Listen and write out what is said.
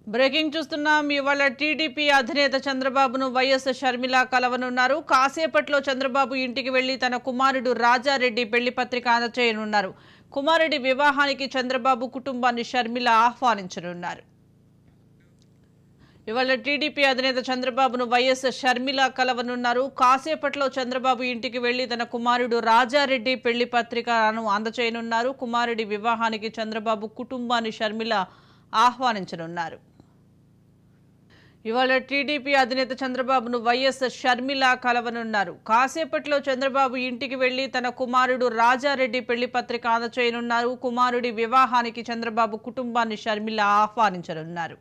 Breaking చూస్తున్నాం. ఇవాళ TDP అధినేత చంద్రబాబును వైఎస్ షర్మిల కలవనున్నారు. కాసేపట్లో చంద్రబాబు ఇంటికి వెళ్లి తన కుమారుడు రాజారెడ్డి పెళ్లి పత్రిక అందజేయనున్నారు. కుమారుడి వివాహానికి చంద్రబాబు కుటుంబాన్ని షర్మిల ఆహ్వానించనున్నారు. ఇవాళ టీడీపీ అధినేత చంద్రబాబును వైఎస్ షర్మిల కలవనున్నారు. కాసేపట్లో చంద్రబాబు ఇంటికి వెళ్లి తన కుమారుడు రాజారెడ్డి పెళ్లి పత్రికను అందజేయనున్నారు. కుమారుడి వివాహానికి చంద్రబాబు కుటుంబాన్ని షర్మిల ఆహ్వానించనున్నారు. ఇవాళ టీడీపీ అధినేత చంద్రబాబును వైఎస్ షర్మిల కలవనున్నారు. కాసేపట్లో చంద్రబాబు ఇంటికి వెళ్లి తన కుమారుడు రాజారెడ్డి పెళ్లి పత్రిక అందజేయనున్నారు. కుమారుడి వివాహానికి చంద్రబాబు కుటుంబాన్ని షర్మిల ఆహ్వానించనున్నారు.